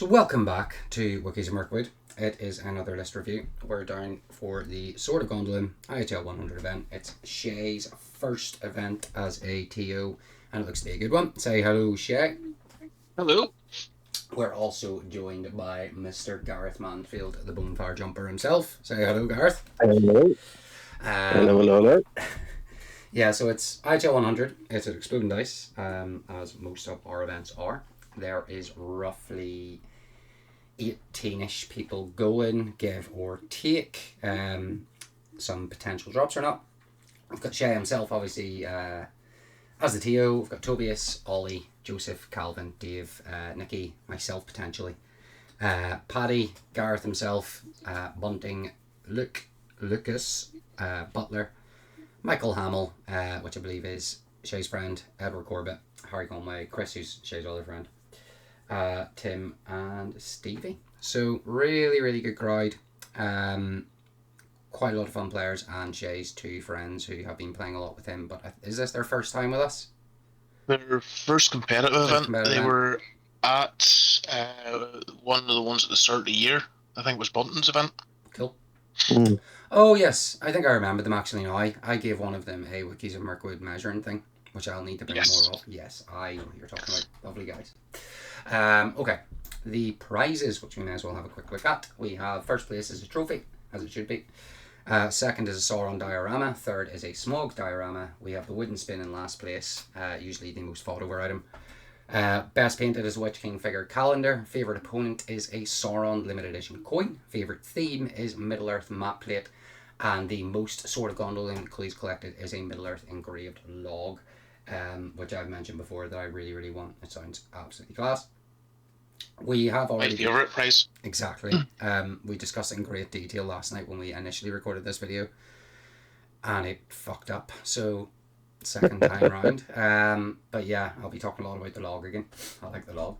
welcome back to Wikis of Mirkwood. It is another list review. We're down for the Sword of Gondolin IHL 100 event. It's Che's first event as a TO, and it looks to be a good one. Say hello, Che. Hello. We're also joined by Mr. Gareth Manfield, the Bonefire Jumper himself. Say hello, Gareth. Hello. Hello. Yeah, so it's IHL 100. It's an exploding dice, as most of our events are. There is roughly 18-ish people going, give or take. Some potential drops or not. We've got Che himself, obviously, as the TO. We've got Tobias, Ollie, Joseph, Calvin, Dave, Nicky, myself potentially. Paddy, Gareth himself, Bunting, Lucas, Butler, Michael Hamill, which I believe is Che's friend, Edward Corbett, Harry Conway, Chris, who's Che's other friend, Tim, and Stevie. So really, really good crowd. Quite a lot of fun players, and Che's two friends who have been playing a lot with him. But is this their first time with us? Their first competitive event. They were at one of the ones at the start of the year. I think it was Bunton's event. Cool. Oh yes, I think I remember them actually now. I gave one of them a Wikis of Mirkwood measuring thing, which I'll need to bring more of. Yes, I know what you're talking about. Lovely guys. Okay, the prizes, which we may as well have a quick look at. We have first place is a trophy, as it should be. Second is a Sauron diorama. Third is a Smog diorama. We have the wooden spin in last place, usually the most fought over item. Best painted is a Witch King figure calendar. Favourite opponent is a Sauron limited edition coin. Favourite theme is Middle Earth map plate. And the most Sword of Gondolin clues collected is a Middle Earth engraved log, which I've mentioned before that I really, really want. It sounds absolutely class. We have already... My favourite prize. Exactly. We discussed it in great detail last night when we initially recorded this video, and it fucked up. So, second time round. But yeah, I'll be talking a lot about the log again. I like the log.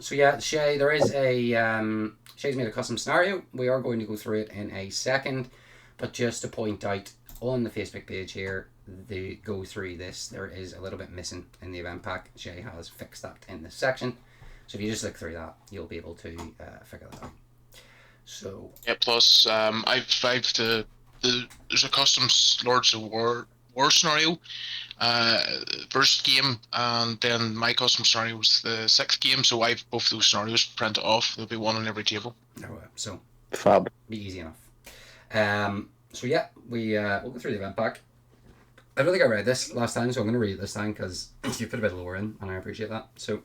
So yeah, Che, there is a... Che's made a custom scenario. We are going to go through it in a second, but just to point out on the Facebook page here, they go through this. There is a little bit missing in the event pack. Che has fixed that in this section. So if you just look through that, you'll be able to figure that out. So yeah. Plus, there's a custom Lords of War scenario, first game, and then my custom scenario was the sixth game. So I've both those scenarios printed off. There'll be one on every table. So fab. Be easy enough. So yeah, we'll go through the event pack. I don't think I read this last time, so I'm going to read it this time because you put a bit of lore in, and I appreciate that. So,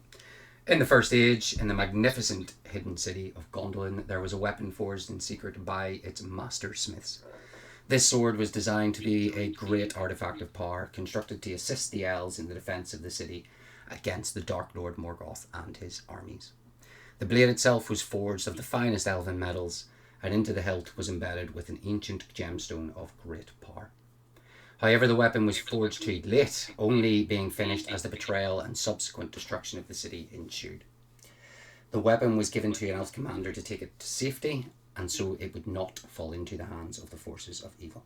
in the first age, in the magnificent hidden city of Gondolin, there was a weapon forged in secret by its master smiths. This sword was designed to be a great artifact of power, constructed to assist the elves in the defence of the city against the Dark Lord Morgoth and his armies. The blade itself was forged of the finest elven metals, and into the hilt was embedded with an ancient gemstone of great power. However, the weapon was forged too late, only being finished as the betrayal and subsequent destruction of the city ensued. The weapon was given to an elf commander to take it to safety, and so it would not fall into the hands of the forces of evil.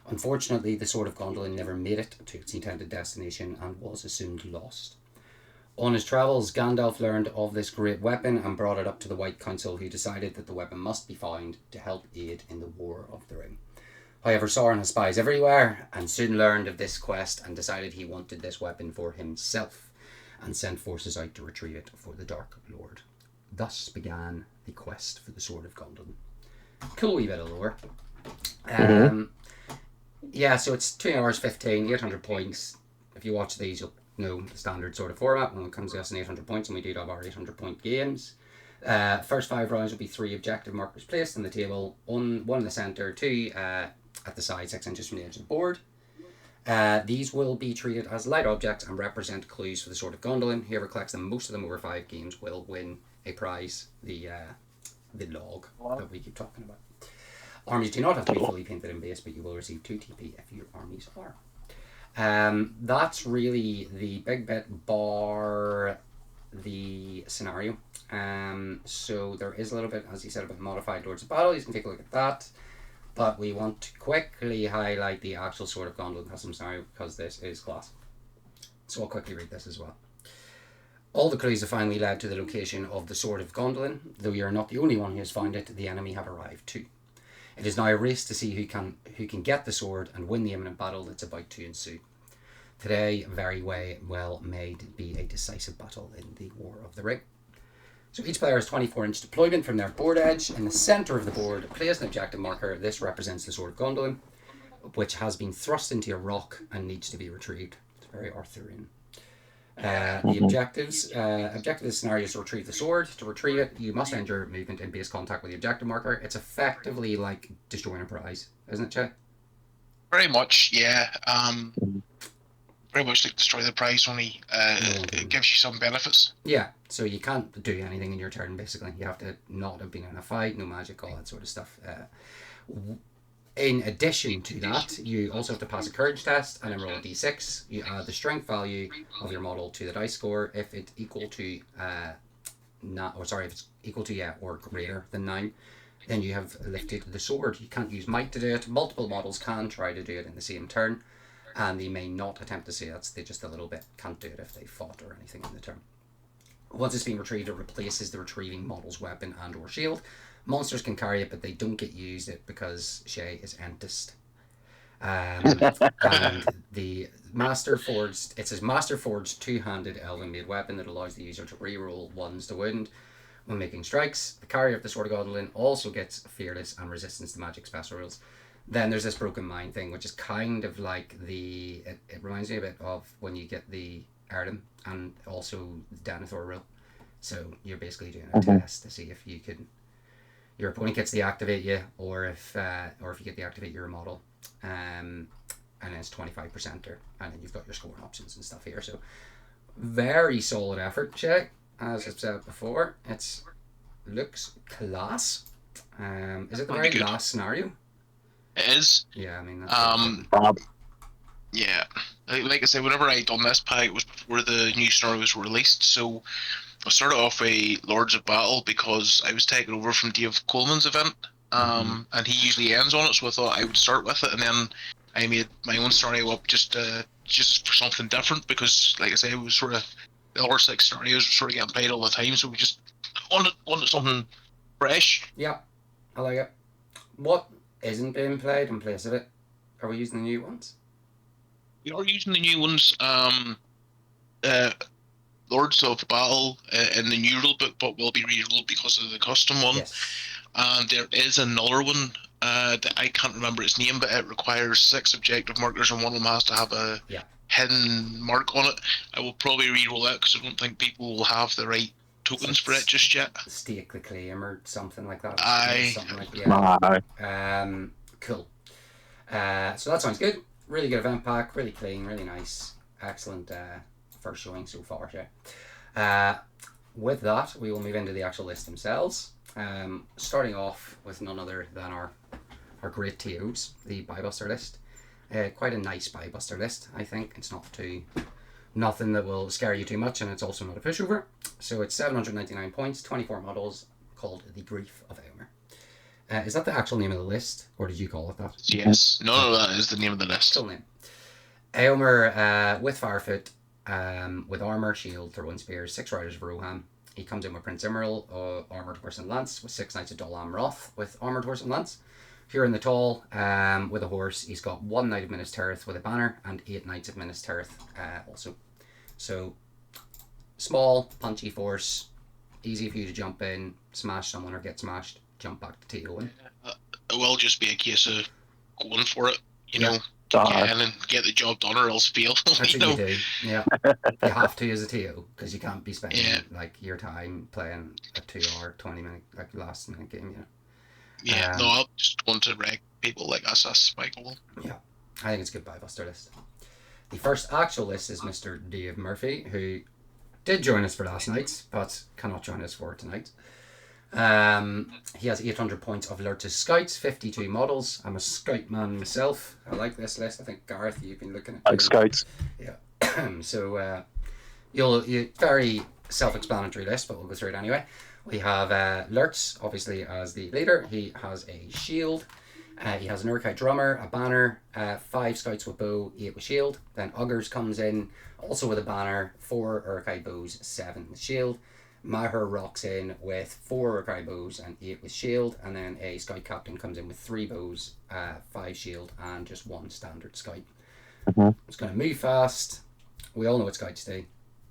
Unfortunately, the Sword of Gondolin never made it to its intended destination and was assumed lost. On his travels, Gandalf learned of this great weapon and brought it up to the White Council, who decided that the weapon must be found to help aid in the War of the Ring. However, Sauron has spies everywhere and soon learned of this quest and decided he wanted this weapon for himself and sent forces out to retrieve it for the Dark Lord. Thus began the quest for the Sword of Gondolin. Cool wee bit of lore. Yeah, so it's 2 hours 15, 800 points. If you watch these, you'll know the standard sort of format when it comes to us in 800 points, and we do have our 800 point games. First 5 rounds will be 3 objective markers placed on the table, one in the centre, 2 at the side, 6 inches from the edge of the board. These will be treated as light objects and represent clues for the Sword of Gondolin. Whoever collects them, most of them over 5 games, will win a prize, the log that we keep talking about. Armies do not have to be fully painted in base, but you will receive 2 TP if your armies are. That's really the big bit, bar the scenario. So there is a little bit, as you said, about modified Lords of Battle. You can take a look at that. But we want to quickly highlight the actual Sword of Gondolin custom scenario because this is class. So I'll quickly read this as well. All the clues have finally led to the location of the Sword of Gondolin. Though you are not the only one who has found it, the enemy have arrived too. It is now a race to see who can get the sword and win the imminent battle that's about to ensue. Today, very well may be a decisive battle in the War of the Ring. So each player has 24-inch deployment from their board edge. In the centre of the board, place an objective marker. This represents the Sword of Gondolin, which has been thrust into a rock and needs to be retrieved. It's very Arthurian. The objectives. Objective of the scenario is to retrieve the sword. To retrieve it, you must end your movement in base contact with the objective marker. It's effectively like destroying a prize, isn't it, Che? Very much, yeah. Very much like destroy the prize, only it gives you some benefits. Yeah, so you can't do anything in your turn, basically. You have to not have been in a fight, no magic, all that sort of stuff. In addition to that, you also have to pass a courage test and then roll a d6. You add the strength value of your model to the dice score. If it's equal to if it's equal to or greater than 9, then you have lifted the sword. You can't use might to do it. Multiple models can try to do it in the same turn, and they may not attempt to say that. They just a little bit can't do it if they fought or anything in the turn. Once it's been retrieved, it replaces the retrieving model's weapon and or shield. Monsters can carry it, but they don't get used it because Che is Entist. And the Master Forged, it says Master Forged two-handed elven made weapon that allows the user to reroll 1s to wound when making strikes. The carrier of the Sword of Gondolin also gets fearless and resistance to magic special rules. Then there's this broken mind thing, which is kind of like it reminds me a bit of when you get the Erdem and also the Denethor rule. So you're basically doing a test to see if you can. Your opponent gets to activate you, or if you get to activate your model, and then it's 25%er, and then you've got your scoring options and stuff here. So very solid effort, Che. As I've said before, looks class. Is it the very last scenario? It is. Yeah, I mean that's yeah. Like I said, whenever I done this pack, it was before the new scenarios were released, so I started off a Lords of Battle because I was taking over from Dave Coleman's event, and he usually ends on it, so I thought I would start with it, and then I made my own scenario up just for something different, because, like I say, it was sort of the other 6 scenarios were sort of getting played all the time, so we just wanted something fresh. Yeah, I like it. What isn't being played in place of it? Are we using the new ones? We are using the new ones. Lords of Battle in the new rulebook, but will be re-ruled because of the custom one. Yes. And there is another one that I can't remember its name, but it requires 6 objective markers, and one of them has to have a hidden mark on it. I will probably re-roll that because I don't think people will have the right tokens for it just yet. Stake the claim or something like that. Something like cool. So that sounds good. Really good event pack. Really clean. Really nice. Excellent. First showing so far, yeah. With that, we will move into the actual list themselves. Starting off with none other than our great TOs, the Buybuster list. Quite a nice Buybuster list, I think. It's nothing that will scare you too much, and it's also not a pushover. So it's 799 points, 24 models, called The Grief of Eomer. Is that the actual name of the list, or did you call it that? Yes. No, that is the name of the list. Cool name. Eomer, with Firefoot, with armor, shield, throwing spears, 6 riders of Rohan. He comes in with Prince Emerald, armored horse and lance, with 6 knights of Dolam Roth with armored horse and lance. Here in the tall, with a horse, he's got 1 knight of Minas Tirith with a banner and 8 knights of Minas Tirith also. So small, punchy force, easy for you to jump in, smash someone or get smashed, jump back to TOing. It will just be a case of going for it, you know. Get in and get the job done, or else fail. That's what you do. Yeah, you have to as a TO, because you can't be spending like your time playing a 2-hour, 20-minute like last minute game. You know. Yeah, no, I just want to wreck people like us. That's my goal. Yeah, I think it's a good Buybuster list. The first actual list is Mr. Dave Murphy, who did join us for last night, but cannot join us for tonight. He has 800 points of Lurtz's Scouts, 52 models. I'm a Scout man myself. I like this list. I think, Gareth, you've been looking at like Scouts. Yeah. So you'll very self-explanatory list, but we'll go through it anyway. We have Lurtz, obviously, as the leader. He has a shield. He has an Uruk drummer, a banner, 5 scouts with bow, 8 with shield. Then Uggers comes in, also with a banner, 4 Uruk bows, 7 with shield. Maher rocks in with 4 Uruk bows and 8 with shield. And then a scout captain comes in with 3 bows, 5 shield, and just 1 standard scout. It's going to move fast. We all know what scouts do,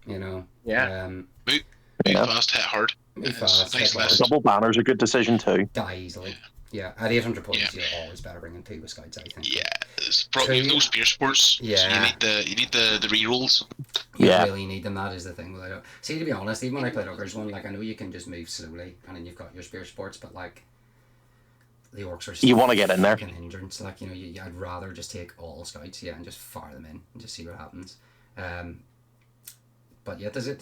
you know. Yeah. Move fast, hit hard. Move fast, nice hit hard. list. Double banner's a good decision too. Die easily. Yeah, at 800 points, you're always better bringing 2 with scouts, I think. Yeah, it's probably no spear sports. Yeah. So you need the rerolls. You really need them. That is the thing. See, to be honest, even when I played Uggers one, like I know you can just move slowly, and then you've got your spear sports, but like the orcs are. You want to get in there. An hindrance, like I'd rather just take all scouts, and just fire them in and just see what happens. But yeah, it doesn't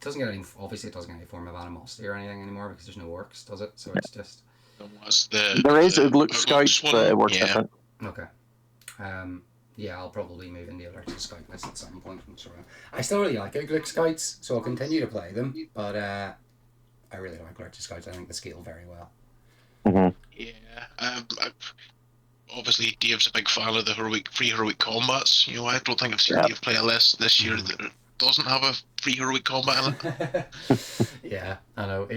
get any. Obviously, it doesn't get any form of animosity or anything anymore because there's no orcs, does it? So it's just. There is. It looks scouts, but it works different. Okay. Yeah, I'll probably move in the Electric Scout list at some point. I still really like Electric Scouts, so I'll continue to play them. But I really like Electric Scouts. I think they scale very well. Yeah. Obviously, Dave's a big fan of the free heroic combats. You know, I don't think I've seen Dave play a list this year that doesn't have a free heroic combat in it. Yeah, I know.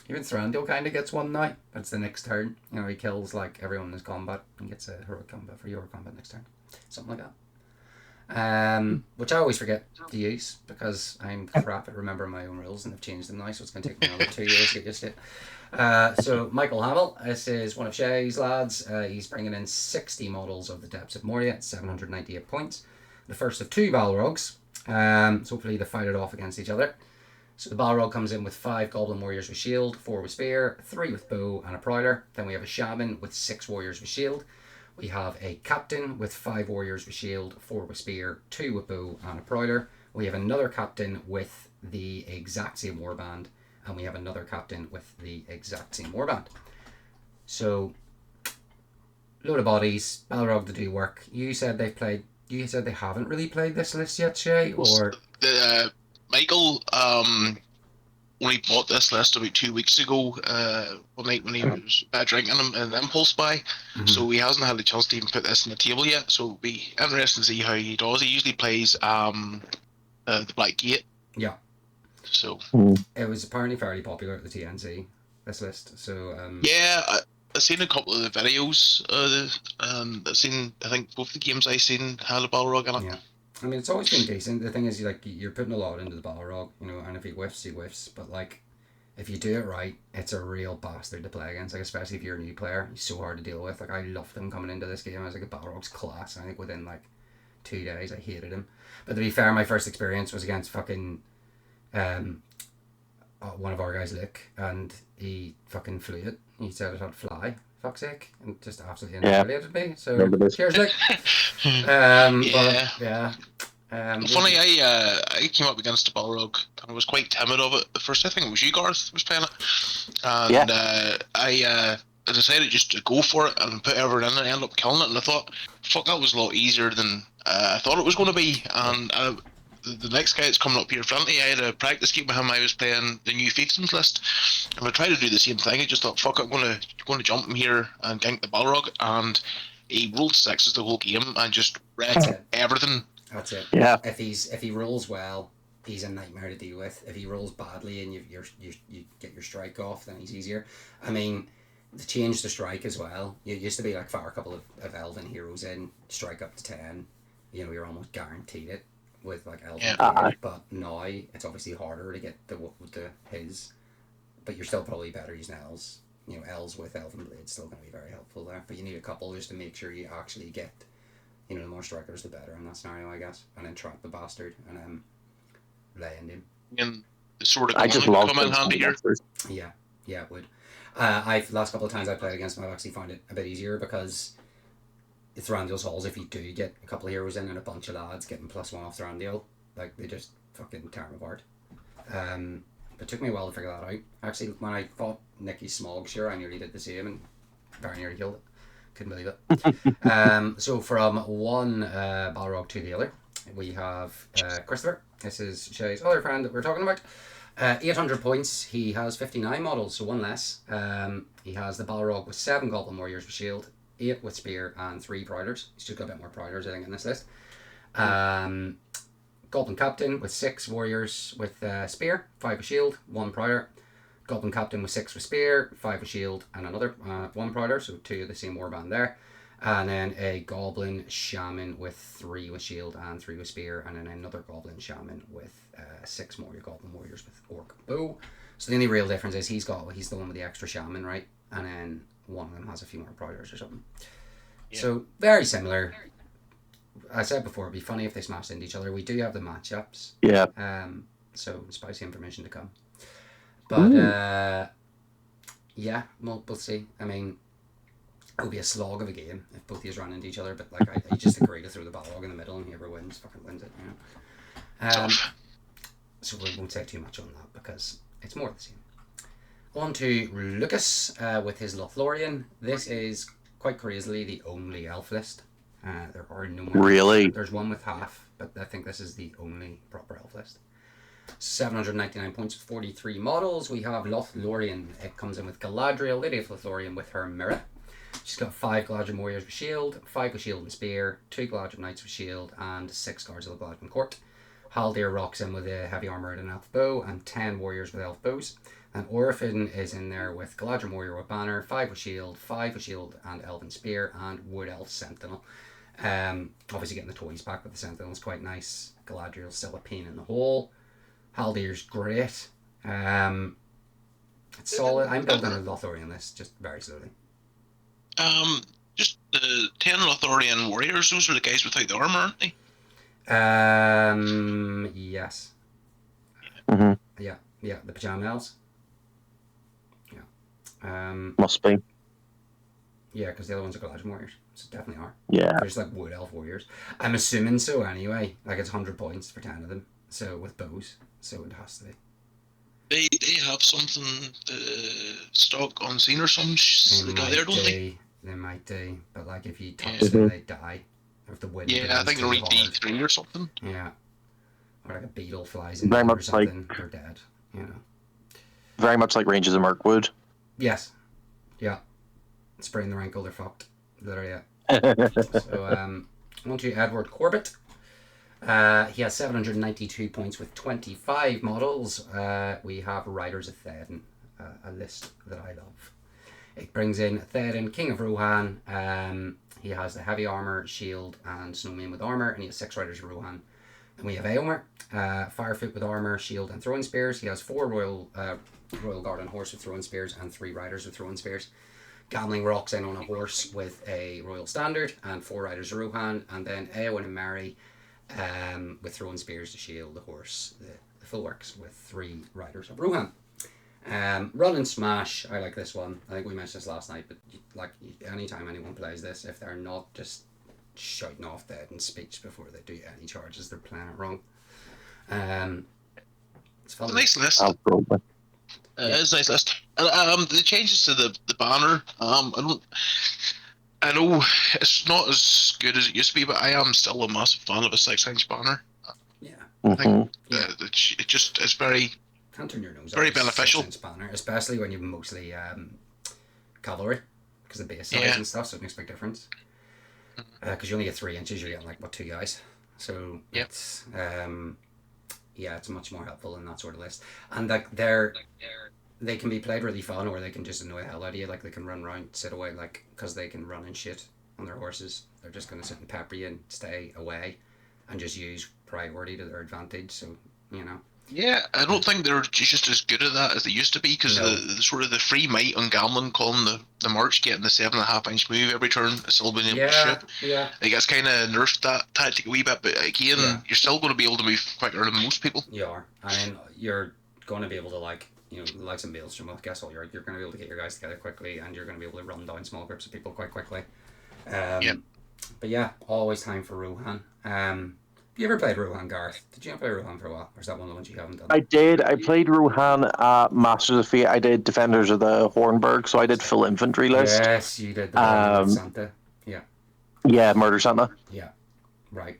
Even Thranduil kind of gets one now. That's the next turn. You know, he kills like everyone in his combat and gets a heroic combat for your combat next turn. Something like that. Which I always forget to use because I'm crap at remembering my own rules and they've changed them now, so it's going to take me another 2 years to get used to it. So Michael Hamill, this is one of Shay's lads. He's bringing in 60 models of the Depths of Moria at 798 points. The first of 2 Balrogs. So hopefully they fight it off against each other. So the Balrog comes in with 5 Goblin Warriors with shield, 4 with spear, 3 with bow and a prowler. Then we have a Shaman with 6 Warriors with shield. We have a Captain with 5 Warriors with shield, 4 with spear, 2 with bow and a prowler. We have another Captain with the exact same warband. And we have another Captain with the exact same warband. So, load of bodies, Balrog to do work. You said they haven't really played this list yet, Shay? Or... Michael only bought this list about 2 weeks ago, one night when he was drinking them in Impulse Buy. So he hasn't had the chance to even put this on the table yet. So it'll be interesting to see how he does. He usually plays the Black Gate. Yeah. So it was apparently fairly popular at the TNC, this list. So yeah, I've seen a couple of the videos. I think both the games I've seen had a Balrog in it. Yeah. I mean, it's always been decent. The thing is, you're putting a lot into the Balrog, and if he whiffs, he whiffs. But, like, if you do it right, it's a real bastard to play against, like, especially if you're a new player. He's so hard to deal with. Like, I loved him coming into this game. I was like, a Balrog's class. And I think within, like, 2 days, I hated him. But to be fair, my first experience was against fucking one of our guys, Luke, and he fucking flew it. He said it had fly. Fuck's sake, and just absolutely annihilated me. So cheers, Luke. Funny, I came up against a Balrog and I was quite timid of it at first. I think it was you, Gareth, was playing it, and I decided just to go for it and put everyone in it and end up killing it. And I thought, fuck, that was a lot easier than I thought it was going to be. And the next guy that's coming up here in front of me, I had a practice game with him. I was playing the new Fiefdoms list, and I tried to do the same thing. I just thought, fuck it, I'm going to jump him here and gank the Balrog, and he rolled 6s the whole game and just wrecked everything. That's it. Yeah. If he rolls well, he's a nightmare to deal with. If he rolls badly and you get your strike off, then he's easier. I mean, they changed the strike as well. It used to be like fire a couple of elven heroes in, strike up to 10. You're almost guaranteed it with like elven but now it's obviously harder to get the his, but you're still probably better using elves. Elves with elven blades still going to be very helpful there, but you need a couple just to make sure you actually get, the more strikers the better in that scenario, I guess, and then trap the bastard and land him. And the sort of come in handy here. Yeah, it would. I've last couple of times I played against him, I've actually found it a bit easier because Thranduil's Halls, if you do get a couple of heroes in and a bunch of lads getting +1 off Thranduil, like, they just fucking tear him apart. It took me a while to figure that out. Actually, when I fought Nicky Smog, sure, I nearly did the same and very nearly killed it. Couldn't believe it. So from one Balrog to the other, we have Christopher. This is Shay's other friend that we're talking about. 800 points. He has 59 models, so one less. He has the Balrog with 7 Goblin Warriors with shield, 8 with spear, and 3 Prowlers. He's just got a bit more Prowlers, I think, in this list. Goblin Captain with 6 Warriors with spear, 5 with shield, 1 Prowler. Goblin Captain with 6 with spear, 5 with shield, and another 1 Prowler, so 2 of the same warband there. And then a Goblin Shaman with 3 with shield and 3 with spear, and then another Goblin Shaman with 6 more Goblin Warriors with Orc Bow. So the only real difference is he's the one with the extra Shaman, right? And then one of them has a few more Prowlers or something. Yeah. So very similar. I said before, it'd be funny if they smashed into each other. We do have the matchups. Yeah. So spicy information to come. But yeah, we'll see. I mean, it'll be a slog of a game if both of you run into each other. But like, I just agree to throw the Balrog in the middle, and whoever wins fucking wins it. You know. So we won't say too much on that because it's more of the same. On to Lucas with his Lothlorien. This is quite crazily the only elf list. There are no more. Really? There's one with half, but I think this is the only proper elf list. 799 points with 43 models. We have Lothlorien. It comes in with Galadriel, Lady of Lothlorien with her Mirror. She's got 5 Galadriel Warriors with shield, 5 with shield and spear, 2 Galadriel Knights with shield, and 6 Guards of the Galadriel Court. Haldir rocks in with a heavy armor and an elf bow, and 10 warriors with elf bows. And Orphan is in there with Galadriel Warrior with banner, 5 with shield and elven spear, and wood elf sentinel. Obviously getting the toys back with the sentinel is quite nice. Galadriel's still a pain in the hole. Haldir's great. It's solid. I'm building a Lothlorien list just very slowly. Just the 10 Lothlorien warriors, those are the guys without the armor, aren't they? Yes. Mm-hmm. Yeah, the pajama elves. Yeah. Must be. Yeah, because the other ones are Galadriel warriors, so definitely are. Yeah. They're just like wood elf warriors. I'm assuming so anyway. Like it's 100 points for 10 of them. So with bows, so it has to be. They have something stock unseen or something. They got there, don't they? They might do, but like if you touch them, they die. If the wind I think they're D3 or something. Yeah, or like a beetle flies in or something, they're dead. You know. Very much like Rangers of Mirkwood. Yes. Yeah. Sprain the ankle, they're fucked. Literally, yeah. So, on to Edward Corbett. He has 792 points with 25 models. We have Riders of Theoden, a list that I love. It brings in Theoden, King of Rohan. He has the heavy armor, shield, and snowman with armor, and he has 6 Riders of Rohan. And we have Eomer, Firefoot with armor, shield, and throwing spears. He has 4 Royal Guard on horse with throwing spears, and 3 Riders with throwing spears. Gamling rocks in on a horse with a Royal Standard, and 4 Riders of Rohan, and then Eowyn and Mary with throwing spears, the shield, the horse, the full works with 3 Riders of Rohan. Run and Smash, I like this one. I think we mentioned this last night, but like anytime anyone plays this, if they're not just shouting off Theoden's speech before they do any charges, they're playing it wrong. It's fun. Nice list. It's a nice list. The changes to the banner, I know it's not as good as it used to be, but I am still a massive fan of a 6-inch banner. Yeah. I think it's very... Can't turn your nose very beneficial. Banner, especially when you've mostly cavalry, because the base size and stuff, so it makes a big difference. Because you only get 3 inches, you're getting like 2 guys. So it's it's much more helpful in that sort of list. And like they can be played really fun, or they can just annoy the hell out of you. Like they can run around, sit away, like because they can run and shit on their horses. They're just gonna sit and pepper you and stay away, and just use priority to their advantage. So you know. Yeah, I don't think they're just as good at that as they used to be, because the sort of the free might on Gamlin calling the march, getting the 7.5-inch move every turn, still being able to shoot. Yeah. I guess kind of nerfed that tactic a wee bit, but again, you're still going to be able to move quicker than most people. You are, and you're going to be able to like some Maelstrom. Well, guess what? You're going to be able to get your guys together quickly, and you're going to be able to run down small groups of people quite quickly. But yeah, always time for Rohan. You ever played Rohan, Gareth? Did you not play Rohan for a while? Or is that one of the ones you haven't done? I did. I played Rohan at Masters of Fate. I did Defenders of the Hornburg, so I did full infantry list. Yes, you did the Santa. Yeah. Yeah, Murder Santa. Yeah, right.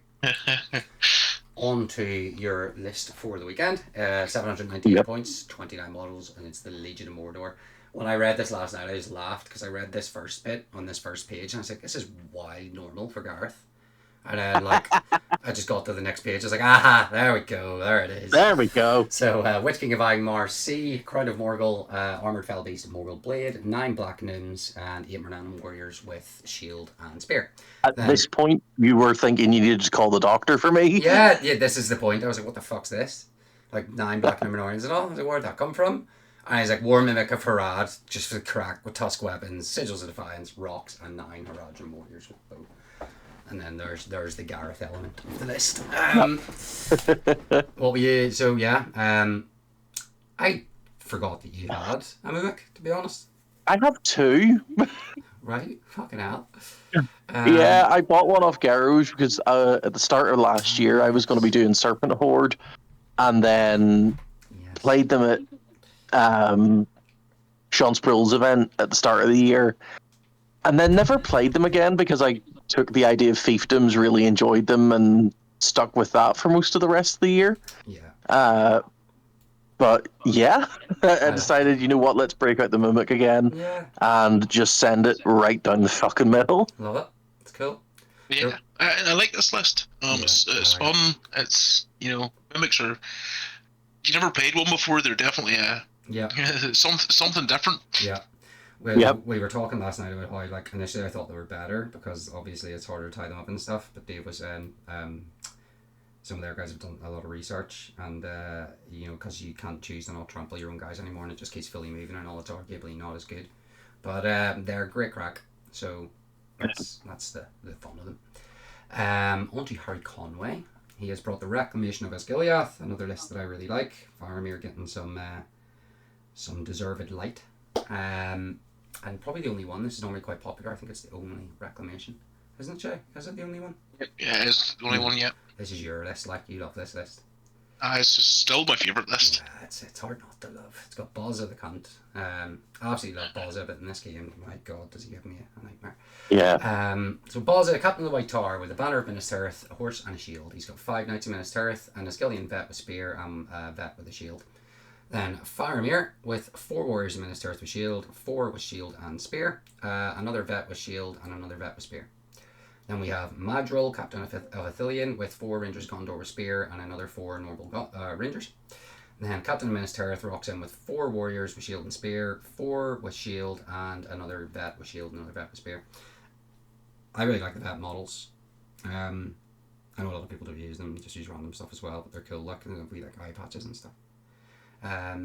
on to your list for the weekend. 798 Yep. points, 29 models, and it's the Legion of Mordor. When I read this last night, I just laughed because I read this first bit on this first page, and I was like, this is wild normal for Gareth. And then, like, I just got to the next page. I was like, aha, there we go, there it is. There we go. So, Witch King of Angmar, C, Crown of Morgul, Armoured Fell Beast of Morgul Blade, 9 Black Gnomes, and 8 Mornan Warriors with Shield and Spear. At this point, you were thinking you needed to call the doctor for me? Yeah, this is the point. I was like, what the fuck's this? Like, 9 Black Numenorians and all? I was like, where'd that come from? And he's like, War Mimic of Harad, just for the crack, with Tusk Weapons, Sigils of Defiance, Rocks, and 9 Haradrim Warriors with bow. And then there's the Gareth element of the list. What were you? So yeah, I forgot that you had a Mimic, to be honest. I have 2. Right? Fucking hell. Yeah, I bought one off Garrosh because at the start of last year I was going to be doing Serpent Horde, and then Yes. played them at Sean Sproul's event at the start of the year, and then never played them again because I took the idea of fiefdoms, really enjoyed them, and stuck with that for most of the rest of the year. Yeah. But yeah, I decided, you know what, let's break out the Mimic again Yeah. and just send it right down the fucking middle. Love it. It's cool. Yeah, I like this list. Yeah, It's I like fun. It's, mimics are. You never played one before. They're definitely Yeah. something different. Yeah. Yep. We were talking last night about how, like, initially I thought they were better because obviously it's harder to tie them up and stuff. But Dave was saying some of their guys have done a lot of research, and because you can't choose to not trample your own guys anymore, and it just keeps fully moving, and all it's arguably not as good. But they're great crack. So that's the fun of them. On to Harry Conway. He has brought the Reclamation of Esgiliath, another list that I really like. Faramir getting some deserved light. And probably the only one. This is normally quite popular. I think it's the only Reclamation. Isn't it, Che? Is it the only one? Yeah, it's the only one yet. This is your list, like, you love this list. It's still my favourite list. Yeah, it's hard not to love. It's got Bozza the cunt. I absolutely love Bozza, but in this game, my god, does he give me a nightmare. Yeah. So Bozza, Captain of the White Tower, with a banner of Minas Tirith, a horse and a shield. He's got 5 Knights of Minas Tirith, and a Skillian vet with spear and a vet with a shield. Then Faramir with 4 warriors of Minas Tirith with shield, 4 with shield and spear, another vet with shield, and another vet with spear. Then we have Madril, Captain of Ithilien, with 4 Rangers Gondor with spear, and another 4 normal Rangers. Then Captain of Minas Tirith rocks in with 4 warriors with shield and spear, 4 with shield, and another vet with shield, and another vet with spear. I really like the vet models. I know a lot of people don't use them, just use random stuff as well, but they're cool. Like, we like eye patches and stuff. Yeah.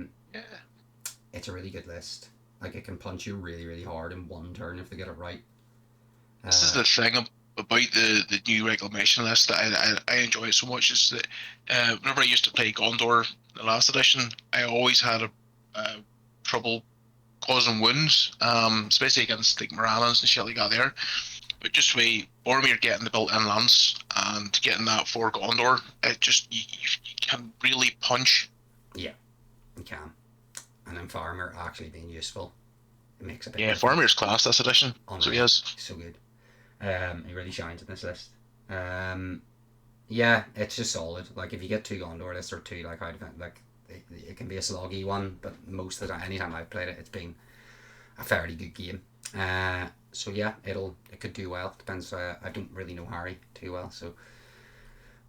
It's a really good list. Like, it can punch you really, really hard in one turn if they get it right. This is the thing about the new Reclamation list that I enjoy it so much, is that whenever I used to play Gondor, the last edition, I always had a trouble causing wounds, especially against like Moranans and shit like that there. But just with Boromir getting the built-in lance and getting that for Gondor, it just you can really punch. Yeah, you can. And then Faramir actually being useful, it makes a big Yeah, difference. Faramir's class this edition, so he is. So good. He really shines in this list. Yeah, it's just solid. Like, if you get 2 Gondor lists or 2 like high defense, like it can be a sloggy one, but most of the time, anytime I've played it, it's been a fairly good game. So yeah, it could do well. Depends. I don't really know Harry too well, so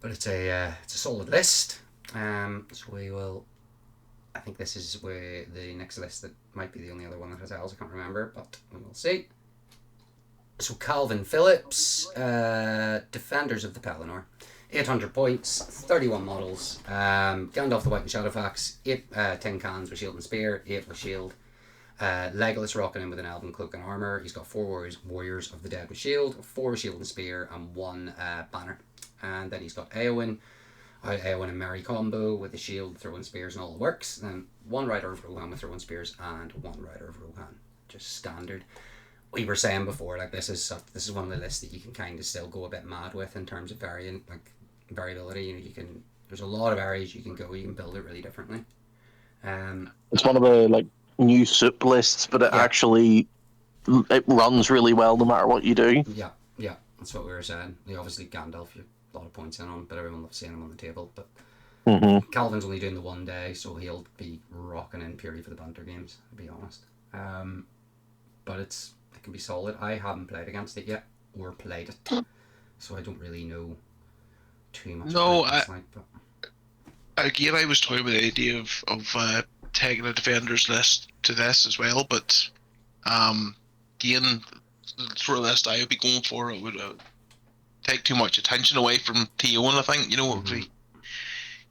but it's a solid list. So we will. I think this is where the next list that might be the only other one that has L's. I can't remember, but we will see. So Calvin Phillips, Defenders of the Pelennor, 800 points, 31 models. Gandalf the White and Shadowfax, 8 tin cans with shield and spear, 8 with shield. Legolas rocking in with an elven cloak and armor. He's got 4 warriors of the dead with shield, 4 with shield and spear, and 1 banner. And then he's got Eowyn and Merry combo with the shield, throwing spears, and all the works. Then 1 Rider of Rohan with throwing spears, and 1 Rider of Rohan, just standard. We were saying before, like, this is one of the lists that you can kind of still go a bit mad with in terms of variability. You can there's a lot of areas you can go. You can build it really differently. It's one of the new soup lists, but it runs really well no matter what you do. Yeah, that's what we were saying. Obviously Gandalf, a lot of points in on, but everyone loves seeing him on the table. But Mm-hmm. Calvin's only doing the one day, so he'll be rocking in purely for the banter games, to be honest. But it can be solid. I haven't played against it yet, or played it, so I don't really know too much No, about it. But again, I was toying with the idea of taking a defenders list to this as well, but again, the sort of list I would be going for, it would take too much attention away from TO, and I think, it would be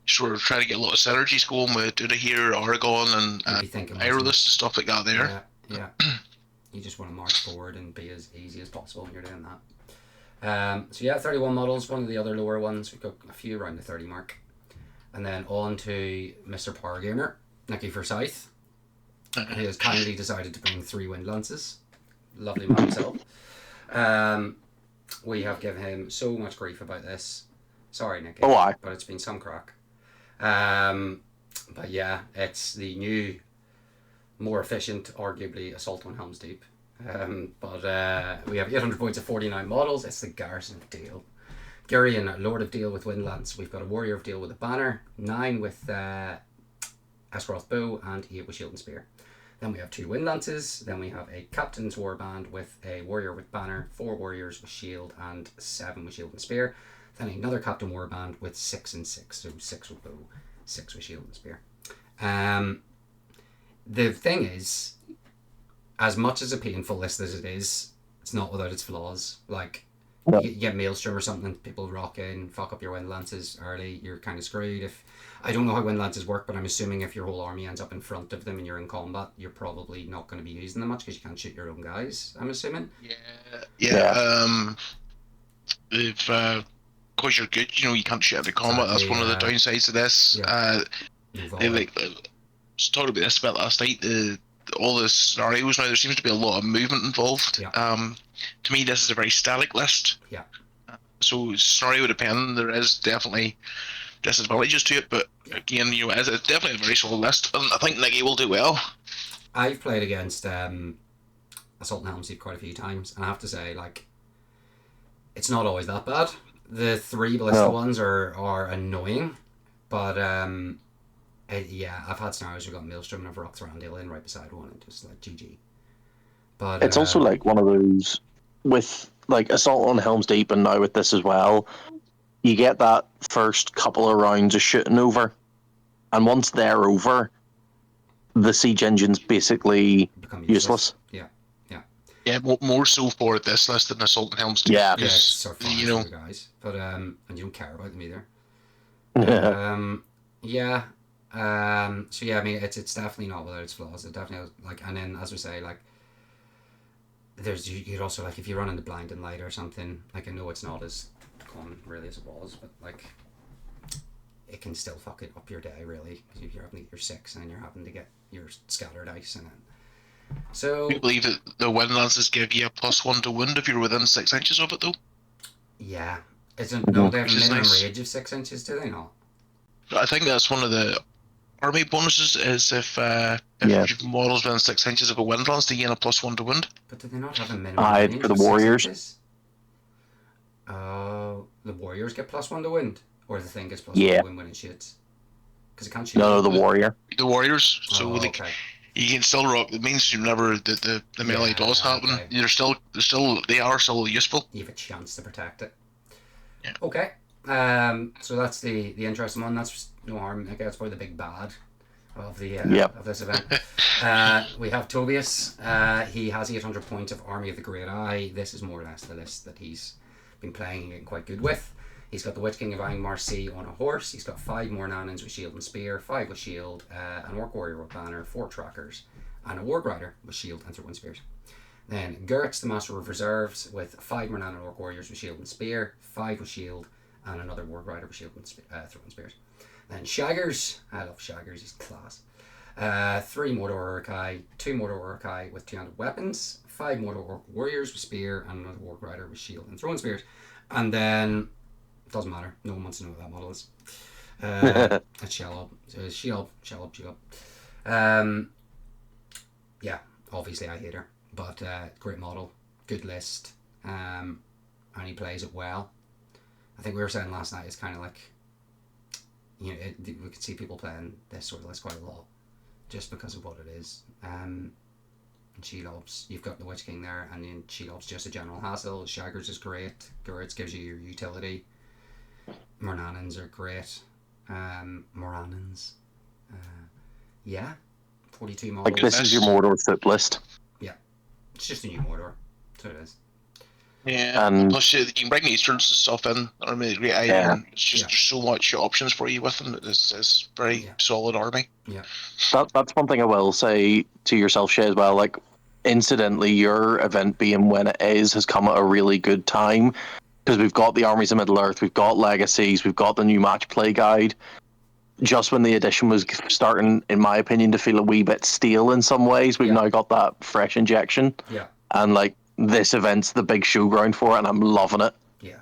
sort of trying to get a lot of synergies going with Duna here, Oregon, and Aerolist and stuff like that there. Yeah. You just want to march forward and be as easy as possible when you're doing that. So yeah, 31 models, one of the other lower ones. We've got a few around the 30 mark. And then on to Mr. Power Gamer, Nicky Forsyth, who has kindly decided to bring 3 wind lances. Lovely man himself. We have given him so much grief about this. Sorry, Nicky, but it's been some crack. But yeah, it's the new, more efficient, arguably, Assault on Helm's Deep. But we have 800 points of 49 models. It's the Garrison of Deal. Gurion, Lord of Deal with Windlance. We've got a Warrior of Deal with a banner, 9 with Esroth Bow, and 8 with Shield and Spear. Then we have 2 Windlances. Then we have a Captain's Warband with a Warrior with banner, 4 Warriors with Shield, and 7 with Shield and Spear. Then another Captain Warband with 6 and 6, so 6 with Bow, 6 with Shield and Spear. The thing is, as much as a painful list as it is, it's not without its flaws. Like, you get Maelstrom or something, people rock in, fuck up your wind lances early, you're kind of screwed. I don't know how wind lances work, but I'm assuming if your whole army ends up in front of them and you're in combat, you're probably not going to be using them much because you can't shoot your own guys, I'm assuming. Yeah. If because you're good, you can't shoot every combat. That's one of the downsides of this. They was talking about this about last night. All the scenarios now, there seems to be a lot of movement involved. To me, this is a very static list. So scenario dependent. There is definitely disadvantages to it, but again, it's definitely a very solid list, and I think Nicky will do well. I've played against Assault on Helm's Deep quite a few times, and I have to say, like, it's not always that bad. The 3 ballista ones are annoying, but I've had scenarios where I've got Maelstrom and I've rocked Thranduil in right beside one and just like GG. But it's also like one of those with like Assault on Helm's Deep, and now with this as well, you get that first couple of rounds of shooting over, and once they're over, the siege engine's basically become useless. Yeah, more so for this list than Assault on Helm's Deep. Yeah, so far guys, but and you don't care about them either. So yeah, I mean, it's definitely not without its flaws. It definitely and then as we say, like, there's you'd also like if you run into Blind and Light or something. Like, I know it's not as common really as it was, but like, it can still fuck it up your day really, because if you're having to get your 6 and then you're having to get your scattered ice and then. So do you believe that the wind lances give you a +1 to wound if you're within 6 inches of it though? Yeah, isn't no they have a minimum range of 6 inches, do they not? I think that's one of the army bonuses is if your model's within 6 inches of a wind lance, they gain a +1 to wound. But do they not have a minimum range for the of 6 warriors? inches? Oh, the warriors get +1 to wind, or the thing gets +1 to wind when it shoots, because it can't shoot. No, the warrior. The warriors. So you can still rock. It means you never the melee does happen. Okay. They are still useful. You have a chance to protect it. Yeah. Okay. So that's the interesting one. That's no harm. I guess it's probably the big bad of the of this event. We have Tobias. He has 800 points of Army of the Great Eye. This is more or less the list that he's been playing and getting quite good with. He's got the Witch King of Angmar on a horse. He's got 5 more Nanans with Shield and Spear, 5 with Shield, an Orc Warrior with Banner, 4 Trackers, and a Warg Rider with Shield and Throwing Spears. Then Gert's the Master of Reserves with 5 more Nanan Orc Warriors with Shield and Spear, 5 with Shield, and another Warg Rider with Shield and Throwing Spears. Then Shaggers, I love Shaggers, he's class. 3 Mordor Urukai, 2 Mordor Urukai with 200 weapons, 5 Mordor Orc Warriors with Spear, and another Warg Rider with Shield and Throwing Spears. And then doesn't matter. No one wants to know what that model is. It's Shelob. Shelob. Yeah, obviously I hate her, but great model, good list, and he plays it well. I think we were saying last night, it's kind of like, we could see people playing this sort of list quite a lot, just because of what it is. And Shelob's, you've got the Witch King there, and then Shelob's just a general hassle. Shaggers is great. Gurits gives you your utility. Mornanins are great. Moranins. Yeah. 42 models. Like, this is your Mordor foot list. Yeah. It's just a new Mordor. That's what it is. Yeah, plus you can bring Easterns and stuff in. I mean, it's just there's so much options for you with them. It's very solid army. Yeah. That's one thing I will say to yourself, Shay, as well. Like, incidentally, your event being when it is has come at a really good time, because we've got the Armies of Middle-earth, we've got Legacies, we've got the new match play guide. Just when the edition was starting, in my opinion, to feel a wee bit stale in some ways, we've now got that fresh injection. Yeah. And, like, this event's the big showground for it, and I'm loving it. Yeah.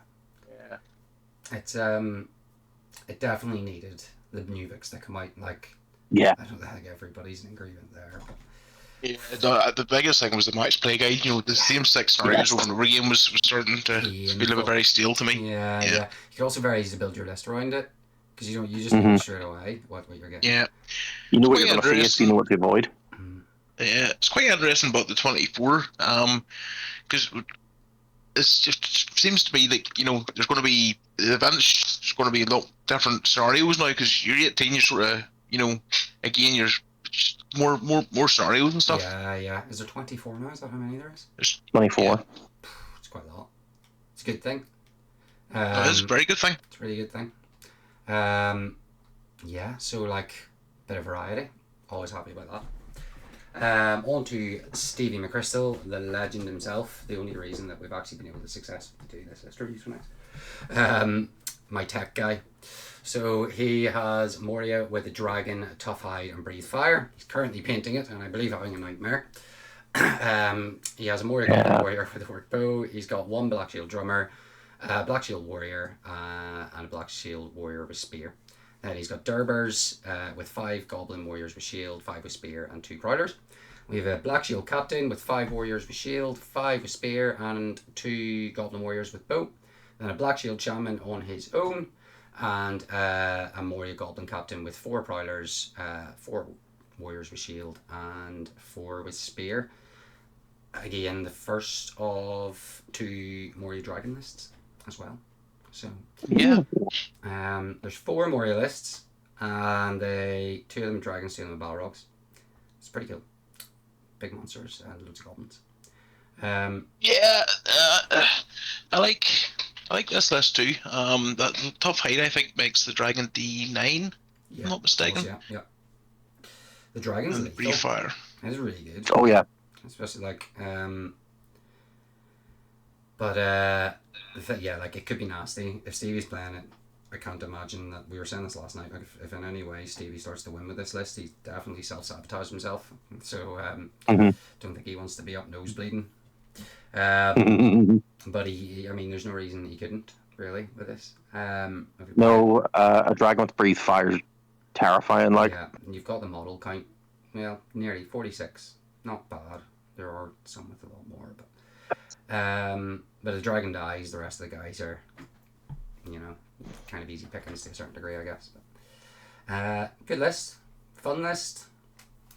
It's it definitely needed the new Vix to come out. Like, I don't think everybody's in agreement there. But... Yeah, the biggest thing was the match play guide. The same 6 scenarios over and over again was starting to feel a bit very stale to me. Yeah. You could also very easy to build your list around it, because you just know straight away what you're getting. Yeah. You know what you're going to face, you know what to avoid. Yeah, it's quite interesting about the 24, because it's just seems to be like, there's going to be, the event's going to be a lot different scenarios now, because you're 18, you're sort of, again, you're more scenarios and stuff. Yeah. Is there 24 now? Is that how many there is? There's 24. Yeah. It's quite a lot. It's a good thing. It is a very good thing. It's a really good thing. So like, bit of variety. Always happy about that. On to Stevie McChrystal, the legend himself. The only reason that we've actually been able to successfully do this list review tonight. My tech guy. So he has Moria with a dragon, tough hide, and breathe fire. He's currently painting it, and I believe having a nightmare. He has a Moria warrior with a work bow. He's got 1 Black Shield drummer, a Black Shield warrior, and a Black Shield warrior with spear. Then he's got Durbers with 5 Goblin warriors with shield, 5 with spear, and 2 Prowlers. We have a Black Shield captain with 5 warriors with shield, 5 with spear, and 2 Goblin warriors with bow. Then a Black Shield shaman on his own, and a Moria Goblin captain with 4 Prowlers, 4 warriors with shield, and 4 with spear. Again, the first of 2 Moria Dragon lists as well. So there's 4 Moria lists, and 2 of them are dragons, 2 of them are Balrogs. It's pretty cool. Big monsters and loads of goblins. I like this list too. That tough height, I think, makes the dragon D9. If I'm not mistaken. Yeah. The dragons and the breathe fire. It's really good. Oh yeah. Especially like like it could be nasty if Stevie's playing it. I can't imagine that. We were saying this last night. Like if in any way Stevie starts to win with this list, he's definitely self-sabotaged himself. So don't think he wants to be up nose bleeding. But there's no reason he couldn't really with this. No, a dragon with breathe fire is terrifying. Like, yeah, and you've got the model count. Well, nearly 46. Not bad. There are some with a lot more, but the dragon dies. The rest of the guys are, kind of easy pickings to a certain degree, I guess. But, good list, fun list.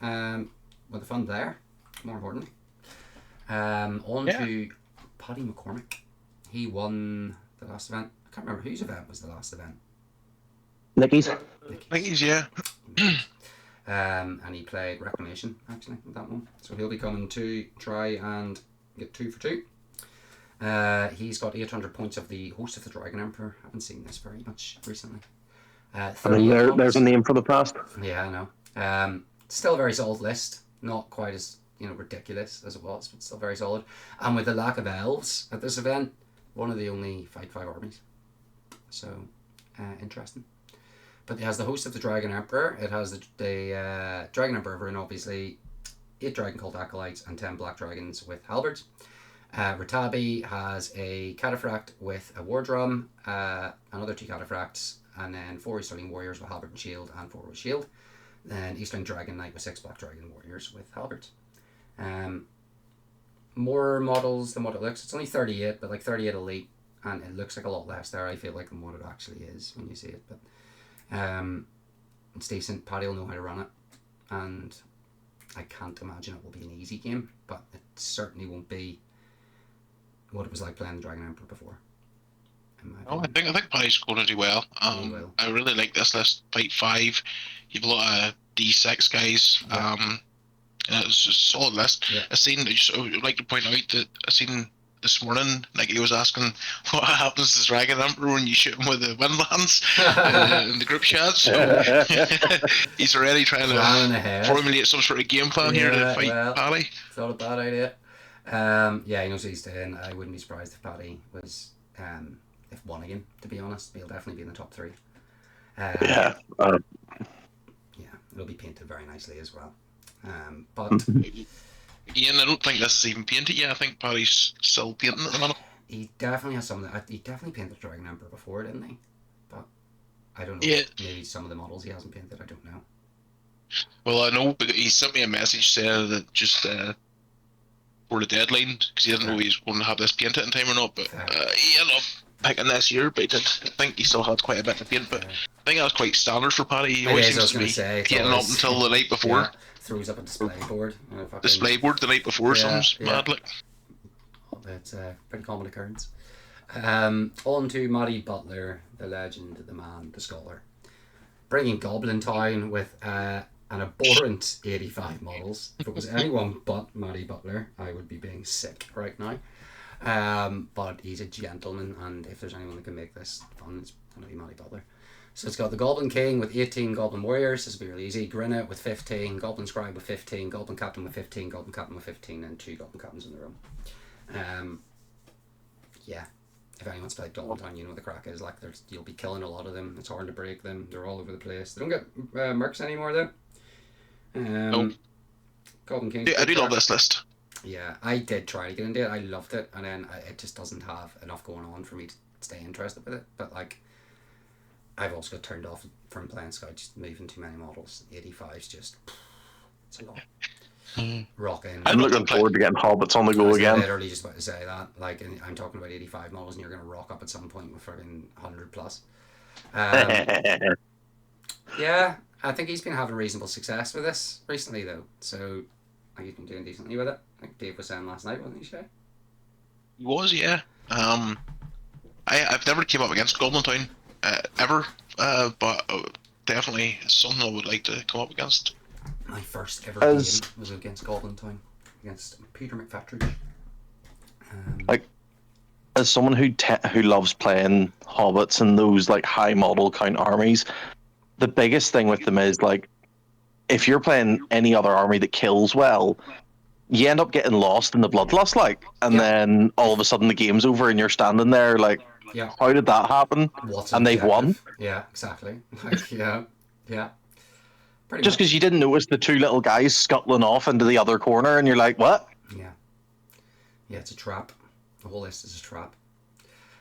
With the fun there, more importantly. To Paddy McCormick. He won the last event. I can't remember whose event was the last event. Nicky's, yeah. And he played Reclamation, actually, with that one. So he'll be coming to try and get 2 for 2. He's got 800 points of the Host of the Dragon Emperor. I haven't seen this very much recently. There's a name for the past. Yeah, I know. Still a very solid list. Not quite as ridiculous as it was, but still very solid. And with the lack of elves at this event, one of the only Fight 5 armies. So, interesting. But it has the Host of the Dragon Emperor. It has the Dragon Emperor rune, obviously, 8 Dragon Cult Acolytes and 10 Black Dragons with Halberds. Ratabi has a Cataphract with a War Drum, another 2 Cataphracts, and then 4 Easterling Warriors with Halberd and Shield, and 4 with Shield. Then Easterling Dragon Knight with 6 Black Dragon Warriors with Halberds. More models than what it looks. It's only 38, but like 38 elite and it looks like a lot less there, I feel like, than what it actually is when you see it. But it's decent. Paddy will know how to run it, and I can't imagine it will be an easy game, but it certainly won't be what it was like playing the Dragon Emperor before. I think Paddy's going to do well. I really like this list. Fight 5, you've a lot of D6 guys. Yeah. And it's just a solid list. Yeah. I would like to point out that I seen this morning, like he was asking what happens to Dragon Emperor when you shoot him with the wind lance in the group chat. So he's already trying to formulate some sort of game plan here to fight Paddy. It's not a bad idea. Yeah, he knows what he's doing. I wouldn't be surprised if Paddy was if won again, to be honest. He'll definitely be in the top 3. Yeah, it'll be painted very nicely as well. But Ian, I don't think this is even painted yet. I think Paddy's still painting at the minute. He definitely has some. He definitely painted Dragon Emperor before, didn't he? But I don't know. Yeah. Maybe some of the models he hasn't painted. I don't know. Well, I know, but he sent me a message saying that just for the deadline, because he didn't know he was going to have this painted in time or not. But he ended up picking this year, but he did. I think he still had quite a bit to paint, but I think that was quite standard for Paddy. He always seems to be painting up until the night before. Yeah, throws up a display board. Display board the night before, sounds mad like. It's a pretty common occurrence. On to Matty Butler, the legend, the man, the scholar. Bringing Goblin Town with an abhorrent 85 models. If it was anyone but Matty Butler, I would be being sick right now. But he's a gentleman, and if there's anyone that can make this fun, it's going to be Matty Butler. So it's got the Goblin King with 18 Goblin Warriors. This will be really easy. Grinnet with 15, Goblin Scribe with 15, Goblin Captain with 15, Goblin Captain with 15, and 2 Goblin Captains in the room. Yeah. If anyone's played Goblin Town, you know what the crack is. Like, you'll be killing a lot of them. It's hard to break them. They're all over the place. They don't get mercs anymore, though. Goblin King. Yeah, I do love this list. Yeah, I did try to get into it. I loved it, and then it just doesn't have enough going on for me to stay interested with it. But like, I've also got turned off from playing Scout, just moving too many models. 85's just, it's a lot. Rocking. I'm looking forward to getting Hobbits on the go again. I was literally just about to say that. Like, and I'm talking about 85 models, and you're going to rock up at some point with fucking 100 plus. Yeah, I think he's been having reasonable success with this recently, though. So I think he's been doing decently with it. Like Dave was saying last night, wasn't he, Shay? He was, yeah. I've never came up against Goblin Town ever, but definitely something I would like to come up against. My first ever game was against Goblin Town, against Peter McFatridge. Like, as someone who loves playing hobbits and those like high model count armies, the biggest thing with them is like, if you're playing any other army that kills well, you end up getting lost in the bloodlust, like, and then all of a sudden the game's over and you're standing there like, how did that happen? And they've won. Yeah, exactly. Like, yeah. Pretty just because you didn't notice the 2 little guys scuttling off into the other corner, and you're like, what? Yeah, it's a trap. The whole list is a trap.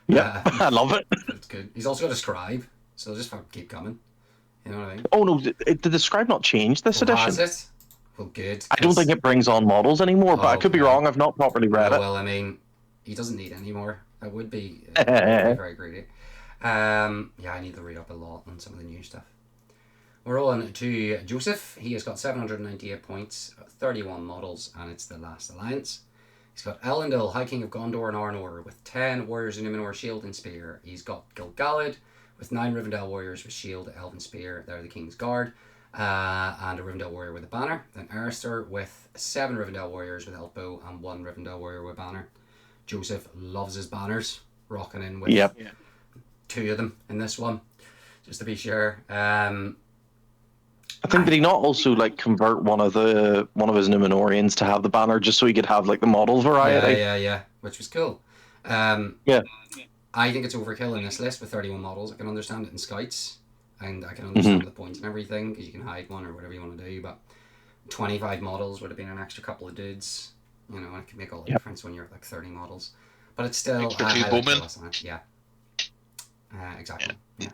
Yeah, I love it. It's good. He's also got a scribe, so they'll just fucking keep coming. You know what I mean? Oh no, did the scribe not change this edition? Has it? Well, good. I don't think it brings on models anymore, but I could be wrong. I've not properly read it. Well, I mean, he doesn't need any more. That would be very greedy. Yeah, I need to read up a lot on some of the new stuff. We're on to Joseph. He has got 798 points, 31 models, and it's the Last Alliance. He's got Elendil, High King of Gondor and Arnor, with 10 Warriors of Numenor, Shield and Spear. He's got Gil-galad, with 9 Rivendell Warriors with Shield, Elven Spear. They're the King's Guard. And a Rivendell Warrior with a banner. Then Arister with 7 Rivendell Warriors with Elfbow and 1 Rivendell Warrior with banner. Joseph loves his banners, rocking in with 2 of them in this one, just to be sure. I think, did he not also like convert one of his Numenorians to have the banner just so he could have like the model variety? Yeah, which was cool. I think it's overkill in this list with 31 models. I can understand it in Scouts, and I can understand the points and everything, because you can hide one or whatever you want to do, but 25 models would have been an extra couple of dudes. You know, it can make all the difference when you're at like 30 models. But it's still... Yeah. Exactly. Yeah.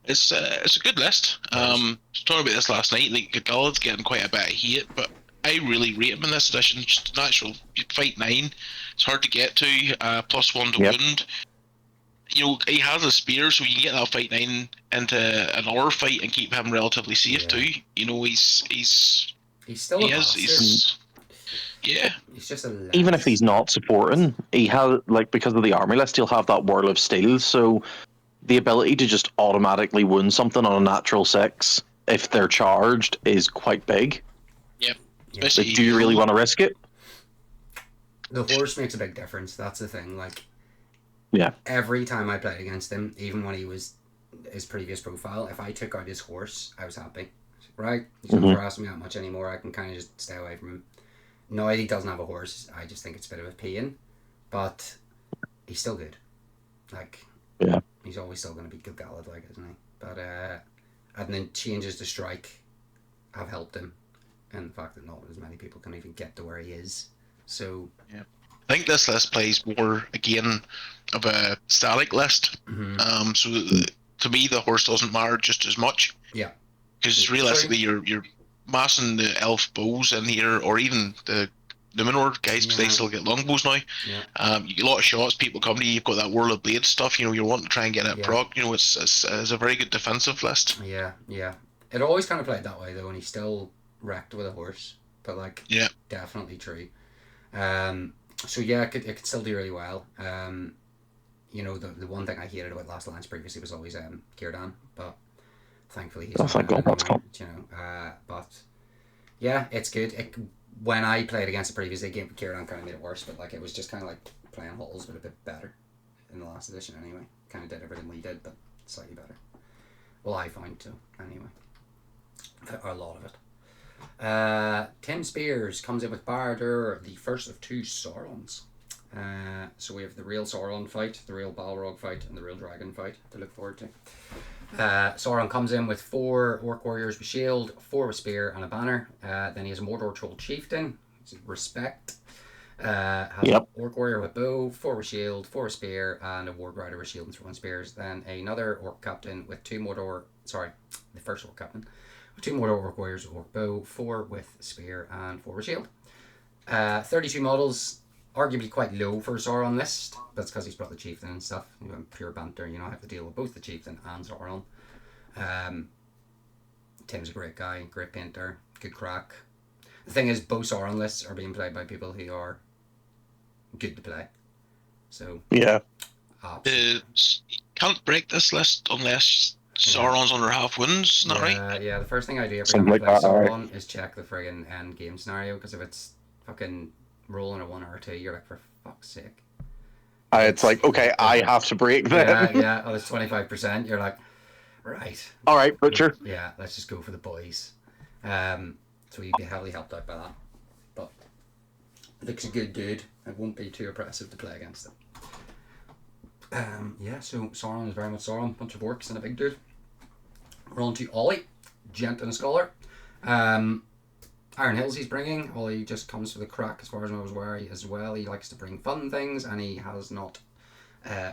It's a good list. I was talking about this last night. Like, Galad's getting quite a bit of hate, but I really rate him in this edition. Just natural. You fight 9. It's hard to get to. +1 to wound. he has a spear, so you can get that fight 9 into another fight and keep him relatively safe too. He's He's still he a is bastard. yeah. He's just a less... Even if he's not supporting, he has, like, because of the army list, he'll have that Whirl of Steel, so the ability to just automatically wound something on a natural 6 if they're charged is quite big. Yep. Yeah. But do you really want to risk it? The horse makes a big difference. That's the thing. Like, Yeah. every time I played against him, even when he was his previous profile, if I took out his horse, I was happy. Right? He's not harassing me that much anymore. I can kind of just stay away from him. No, he doesn't have a horse. I just think it's a bit of a pain. But he's still good. Like, yeah, he's always still going to be Gilgalad, like, isn't he? But, and then changes to strike have helped him. And the fact that not as many people can even get to where he is. So... yeah. I think this list plays more, again, of a static list. Mm-hmm. So to me, the horse doesn't matter just as much. Yeah. Because realistically, you're massing the elf bows in here, or even the Numenor guys, because they still get longbows now. Yeah. You get a lot of shots, people come to you, you've got that Whirl of Blade stuff, you're wanting to try and get it proc. It's a very good defensive list. Yeah. It always kind of played that way, though, and he still wrecked with a horse. But, like, definitely true. So yeah, it could still do really well. The one thing I hated about Last Alliance previously was always Círdan, but thankfully he's not thank God that's gone. But yeah, it's good. When I played against the previous game, Círdan kind of made it worse, but like it was just kind of like playing Halls, but a bit better in the last edition anyway. Kind of did everything we did, but slightly better. Well, I find so anyway. A lot of it. 10 Spears comes in with Bardur, the first of 2 Saurons. So we have the real Sauron fight, the real Balrog fight, and the real Dragon fight to look forward to. Sauron comes in with 4 Orc Warriors with shield, 4 with spear, and a banner. Then he has a Mordor Troll Chieftain, respect. Has an Orc Warrior with bow, 4 with shield, 4 with spear, and a Ward Rider with shield and throwing spears. Then another Orc Captain with 2 the first Orc Captain. 2 Mordor Orc Warriors with Orc Bow, 4 with Spear, and 4 with Shield. 32 models, arguably quite low for a Sauron list. That's because he's brought the Chieftain and stuff. Pure banter, I have to deal with both the Chieftain and Sauron. Tim's a great guy, great painter, good crack. The thing is, both Sauron lists are being played by people who are good to play. So, yeah. Can't break this list unless Sauron's under half wins, isn't that right? Yeah, the first thing I do every time I play Sauron is check the friggin' end game scenario, because if it's fucking rolling a 1 or a 2, you're like, for fuck's sake. It's like, okay, I have to break that. Yeah, oh, it's 25%, you're like, right. Alright, butcher. Yeah, let's just go for the boys. So you'd be heavily helped out by that. But looks a good dude. It won't be too oppressive to play against him. So Sauron is very much Sauron, bunch of orcs and a big dude. We're on to Ollie, gent and a scholar. Iron Hills he's bringing. Ollie just comes for the crack as far as I was aware as well. He likes to bring fun things, and he has not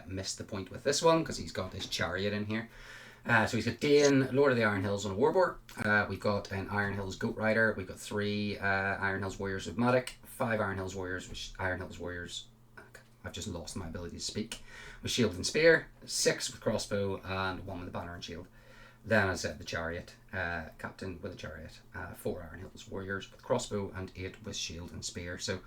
missed the point with this one because he's got his chariot in here. So he's got Dane, Lord of the Iron Hills on a Warboar. We've got an Iron Hills Goat Rider. We've got 3 Iron Hills Warriors with Matic, 5 Iron Hills Warriors I've just lost my ability to speak. With shield and spear, 6 with crossbow, and 1 with a banner and shield. Then, as I said, the chariot, captain with a chariot, 4 Iron Hills Warriors with crossbow, and 8 with shield and spear. So,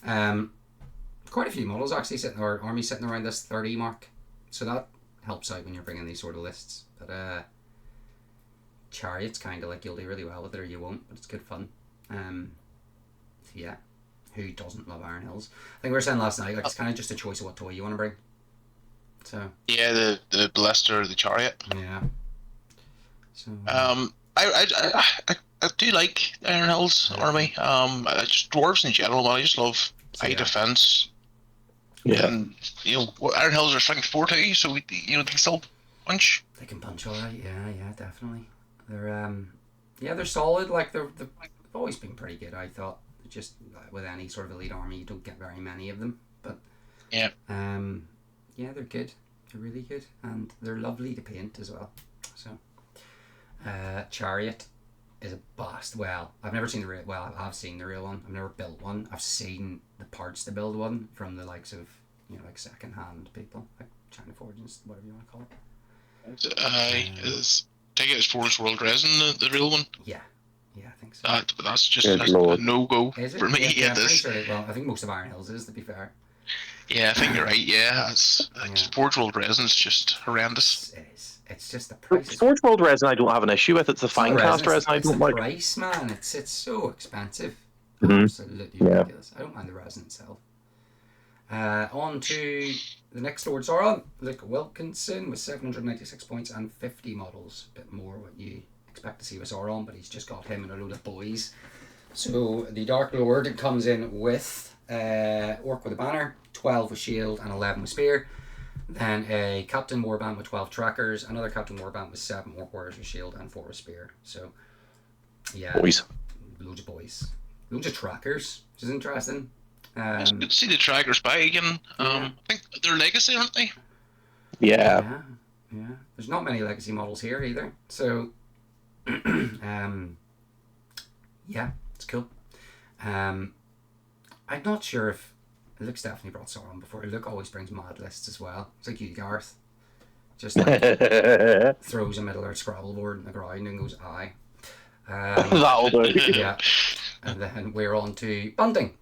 quite a few models actually or armies sitting around this 30 mark. So that helps out when you're bringing these sort of lists. But chariot's kind of like you'll do really well with it or you won't, but it's good fun. Yeah. Who doesn't love Iron Hills? I think we were saying last night, like it's kind of just a choice of what toy you want to bring. So yeah, the Ballista, the chariot. Yeah. So I do like Iron Hills army. Just dwarves in general, man. I just love high defense. Yeah. And Iron Hills are strength 4 too, so they can still punch. They can punch alright. Yeah, definitely. They're solid. Like they've always been pretty good. I thought. Just with any sort of elite army, you don't get very many of them, but yeah, they're good. They're really good, and they're lovely to paint as well. So, chariot is a bust. Well, I've never seen the real. Well, I've seen the real one. I've never built one. I've seen the parts to build one from the likes of like second hand people. Like China Forges, whatever you want to call it. Take it as Forest World Resin, the real one. Yeah, I think so. That's just Good a Lord. no-go Is it? for me. Yeah, I'm pretty This. sure. Well, I think most of Iron Hills is, to be fair. Yeah, I think you're right. Yeah, it's Forge World Resin's just horrendous. It is. It's just the price. Forge World resin I don't have an issue with. It's the fine cast resin I don't like. It's the price, man. It's so expensive. Mhm. Absolutely ridiculous. I don't mind the resin itself. On to the next Lord Sauron, Luke Wilkinson with 796 points and 50 models. A bit more what you expect to see with Sauron, but he's just got him and a load of boys. So the Dark Lord comes in with Orc with a banner, 12 with shield and 11 with spear. Then a Captain Warband with 12 trackers, another Captain Warband with 7 Orc Warriors with shield and 4 with spear. So, yeah. Boys. Loads of boys. Loads of trackers, which is interesting. It's good to see the trackers back again. I think they're legacy, aren't they? Yeah. There's not many legacy models here either. So, yeah, it's cool. I'm not sure if Luke's definitely brought Sauron before. Luke always brings mad lists as well. It's like you, Gareth. Just like throws a Middle Earth Scrabble board in the ground and goes, aye. That'll do. Yeah. And then we're on to Bunting.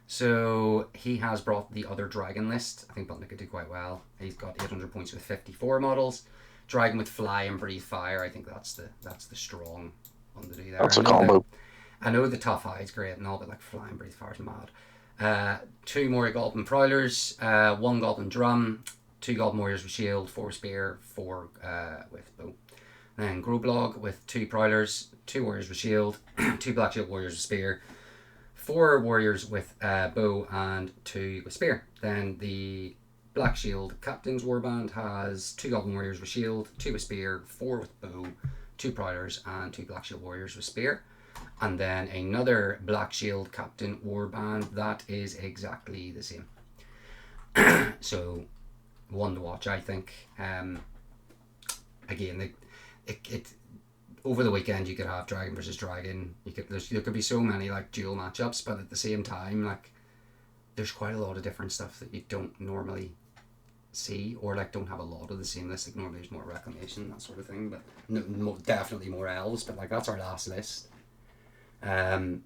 So he has brought the other dragon list. I think Bunting could do quite well. He's got 800 points with 54 models. Dragon with fly and breathe fire. I think that's the strong one to do there. That's a combo. I know the tough hide's great and all, but like fly and breathe fire's mad. 2 more Goblin Prowlers, 1 Goblin Drum, 2 Goblin Warriors with shield, 4 spear, 4 with bow. Then Groblog with 2 Prowlers, 2 Warriors with shield, 2 Black Shield Warriors with spear, 4 Warriors with bow and 2 with spear. Then the Black Shield Captain's Warband has 2 Goblin Warriors with shield, 2 with spear, 4 with bow, 2 Prowlers and 2 Black Shield Warriors with spear. And then another Black Shield Captain Warband that is exactly the same. So one to watch, I think. Again, it over the weekend you could have Dragon versus Dragon. There could be so many like dual matchups, but at the same time, like there's quite a lot of different stuff that you don't normally see, or like don't have a lot of the same list. Like normally there's more Reclamation, that sort of thing, but definitely more elves. But like that's our last list. No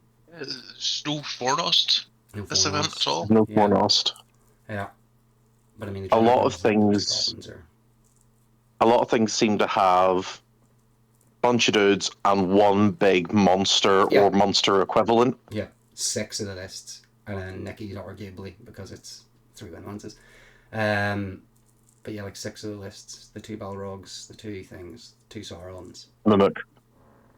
Fornost this event at all. No Fornost. Yeah, but I mean a lot of things seem to have a bunch of dudes and one big monster or monster equivalent. Yeah, 6 of the lists, and then Nicky's arguably because it's 3 win-onces. But yeah, like 6 of the lists, the 2 Balrogs, the 2 things, 2 Saurons. Mimic.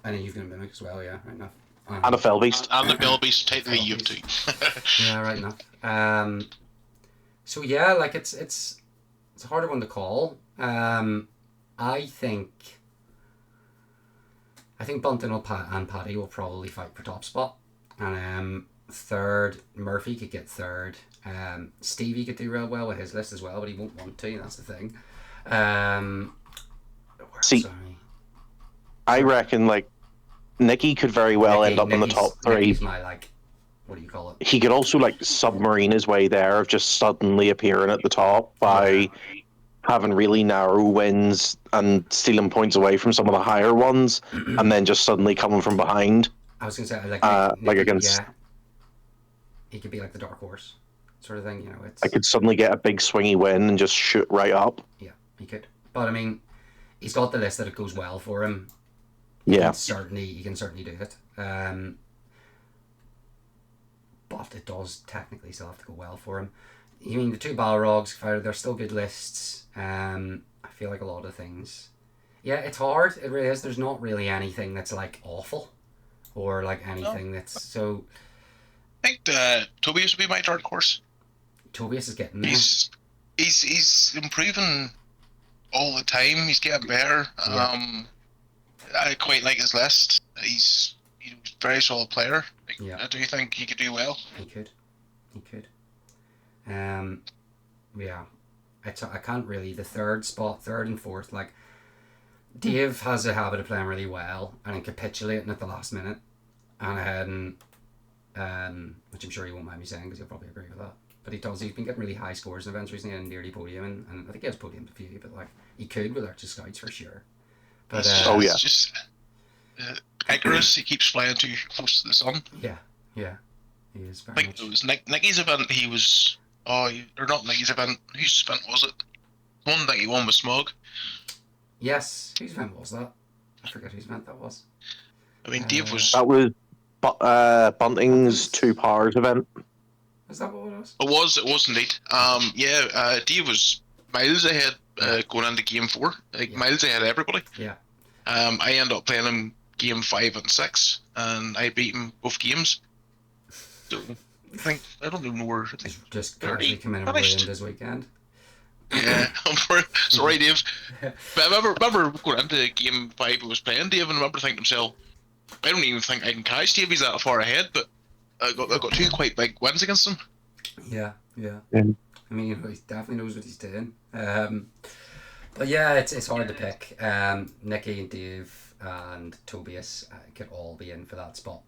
And then you've got a Mimic as well, yeah, right enough. And a Fell Beast. And the Fell Beast, technically you have 2. Yeah, right enough. So yeah, like it's a harder one to call. I think Bunting and Paddy will probably fight for top spot. And third, Murphy could get third. Stevie could do real well with his list as well, but he won't want to. That's the thing. I reckon like Nicky could very well end up in the top 3. Nicky's my like, what do you call it? He could also like submarine his way there of just suddenly appearing at the top by having really narrow wins and stealing points away from some of the higher ones, and then just suddenly coming from behind. I was gonna say Nicky, like against. Yeah, he could be like the dark horse, sort of thing. You know, it's. I could suddenly get a big swingy win and just shoot right up. Yeah, he could. But I mean, he's got the list that it goes well for him. He can certainly do it. But it does technically still have to go well for him. I mean, the 2 Balrogs, they're still good lists. I feel like a lot of things. Yeah, it's hard. It really is. There's not really anything that's like awful, or like anything that's so. I think Tobias would be my dark horse. Tobias is getting there. He's improving all the time. He's getting better. Yeah. I quite like his list. He's a very solid player. Yeah. I do think he could do well. He could. Yeah. I can't really. The third and fourth, like Dave has a habit of playing really well and then capitulating at the last minute, and which I'm sure you won't mind me saying because you'll probably agree with that. but he does. He's been getting really high scores in events recently and nearly podium, and I think he has podiumed a few, but like he could with extra scouts for sure. But It's just Icarus. He keeps flying too close to the sun. yeah, he is I very think much. it was Nicky's event. He was or not Nicky's event. Whose event was it? One that he won with Smog. Yes, whose event was that? I forget whose event that was. I mean, Dave was. That was Bunting's 2 Powers event. Is that what it was? It was indeed. Dave was miles ahead going into game 4. Like miles ahead of everybody. Yeah. I ended up playing him game 5 and 6, and I beat him both games. So I don't even know where. Just casually come in and ruined this weekend. Yeah, sorry, Dave. But I remember going into game 5 I was playing Dave, and I remember thinking to myself, I don't even think I can catch Dave. He's that far ahead, but I got 2 quite big wins against him. Yeah. I mean, he definitely knows what he's doing. But yeah, it's hard to pick. Nicky and Dave and Tobias could all be in for that spot.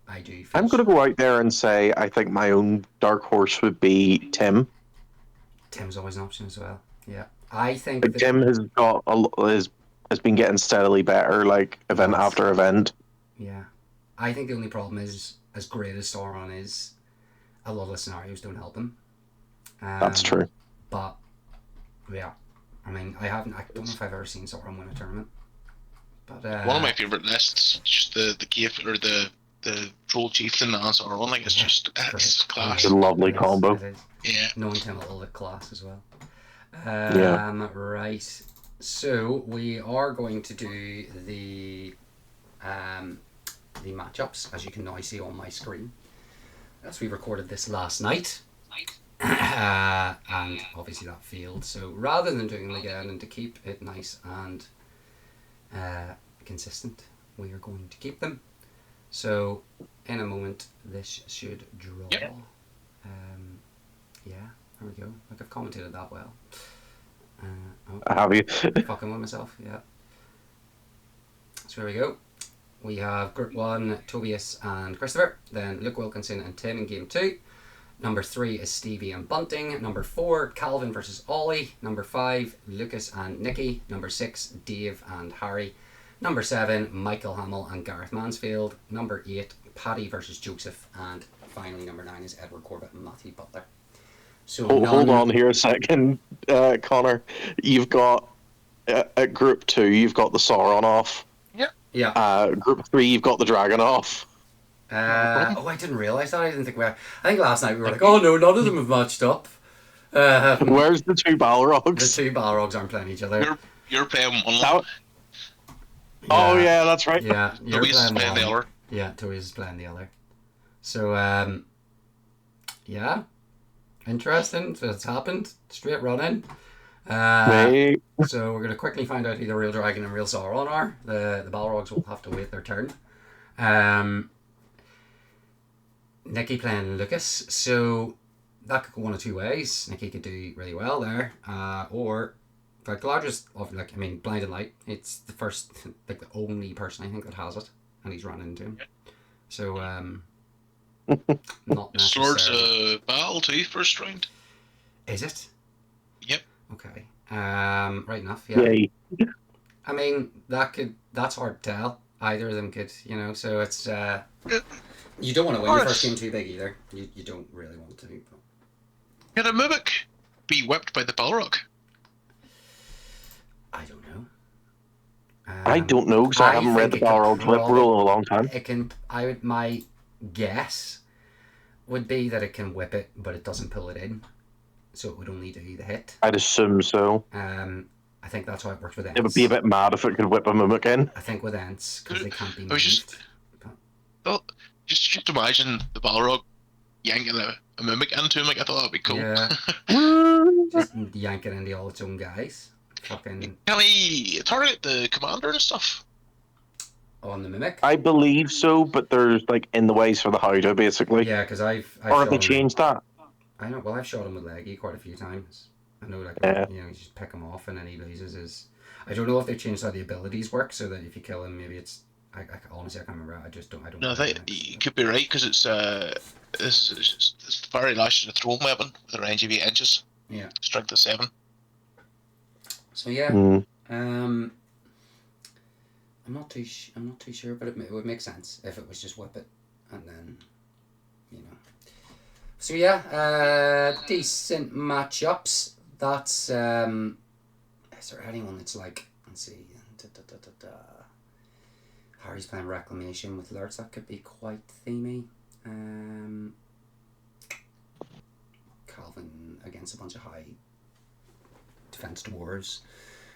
I do. I'm going to go out there and say I think my own dark horse would be Tim. Tim's always an option as well. Yeah, I think But Tim has got has been getting steadily better, like event after event. Yeah, I think the only problem is, as great as Sauron is, a lot of the scenarios don't help him. That's true. But yeah, I mean, I don't know if I've ever seen Sauron win a tournament. But one of my favorite lists, just the cave or the troll chieftain and Sauron. Like it's class. It's a lovely combo. It is. Yeah. Knowing Tim a little bit class as well. Right. So we are going to do the matchups, as you can now see on my screen. As we recorded this last night. And obviously that failed. So rather than doing them again and to keep it nice and consistent, we are going to keep them. So in a moment this should draw. Yep. Yeah, there we go. Like I've commentated that well. Have you? Fucking with myself, yeah. So here we go. We have Group 1, Tobias and Christopher. Then Luke Wilkinson and Tim in Game 2. Number 3 is Stevie and Bunting. Number 4, Calvin versus Ollie. Number 5, Lucas and Nicky. Number 6, Dave and Harry. Number 7, Michael Hamill and Gareth Mansfield. Number 8, Paddy versus Joseph. And finally, number 9 is Edward Corbett and Matthew Butler. So hold on here a second, Connor. You've got at Group 2, you've got the Sauron off. Yeah. Group 3, you've got the Dragon off. I didn't realise that. I think last night we were like, oh no, none of them have matched up. Where's the 2 Balrogs? The 2 Balrogs aren't playing each other. You're playing one. Oh yeah, that's right. Yeah, you're Tobias playing the one. other. Yeah, Tobias is playing the other. So, yeah. Interesting. So it's happened. Straight running. So we're going to quickly find out who the real dragon and real Sauron are. The Balrogs will have to wait their turn. Nicky playing Lucas. So that could go one of 2 ways. Nicky could do really well there. Or the largest of Blinding Light. It's the first, the only person I think that has it, and he's run into him. So not necessarily. Swords battle too first round. Is it? Yep. Okay. Right enough. Yeah. Yeah. I mean, that's hard to tell. Either of them could, So it's you don't want to win your first game too big either. You don't really want to. But... Can a mimic be whipped by the Balrog? I don't know. I don't know because I haven't read the Balrog whip rule in a long time. It can. My guess would be that it can whip it, but it doesn't pull it in, so it would only do the hit. I'd assume so. I think that's how it works with Ents. It would be a bit mad if it could whip a mimic in. I think with Ents, because they can't be moved. Just imagine the Balrog yanking a mimic into him. Like I thought that'd be cool. Yeah. Just yanking into all its own guys. Fucking. Can he target the commander and stuff? On the mimic? I believe so, but there's in the ways for the Howdah, basically. Yeah, because I've or have they changed that? I know. Well, I've shot him with Leggy quite a few times. I know, you just pick him off and then he loses his. I don't know if they've changed how the abilities work, so that if you kill him, maybe it's honestly, I can't remember. I just don't. I don't. No, I know the think next, you could be right because it's very lash is a throwing weapon with a range of 8 inches. Yeah. Strength of 7. So yeah. Mm. I'm not too sure, but it would make sense if it was just whip it, and then, you know. So yeah, decent matchups. That's is there anyone that's like, let's see, Harry's playing Reclamation with Lurtz, that could be quite themey. Calvin against a bunch of high defense dwarves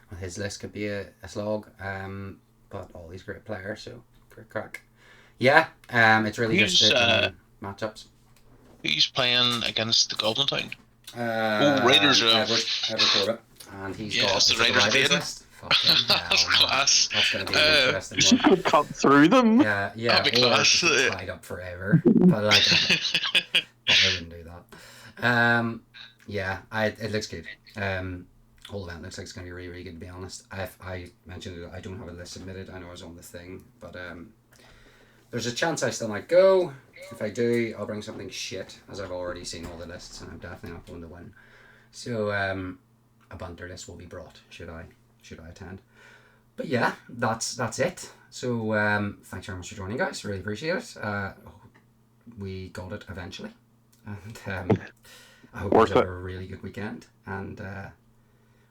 with his list could be a slog. But all these great players, so great crack. Yeah, it's really just the matchups. Who's playing against the Goblin Town? Raiders of Edward Corbett, and he's got it's the the Raiders of Riders Aiden. list. Fucking hell, That's class. That's going to be an interesting one. Cut through them. Yeah, That'd be or class. just get tied up forever. But like, but I wouldn't do that. Yeah, it looks good. Whole event looks like it's going to be really, really good, to be honest. I mentioned it, I don't have a list submitted. I know I was on the thing, but there's a chance I still might go. If I do, I'll bring something shit, as I've already seen all the lists, and I'm definitely not going to win. So a bunter list will be brought should I attend. But yeah, that's it. So thanks very much for joining, guys. Really appreciate it. We got it eventually, and I hope you have a really good weekend, and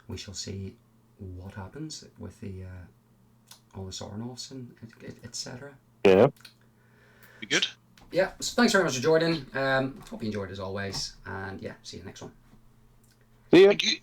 we shall see what happens with the all the Soronovs and etc. Yeah. Be good. Yeah, so thanks very much for joining. Hope you enjoyed as always, and yeah, see you next one. See ya. Thank you.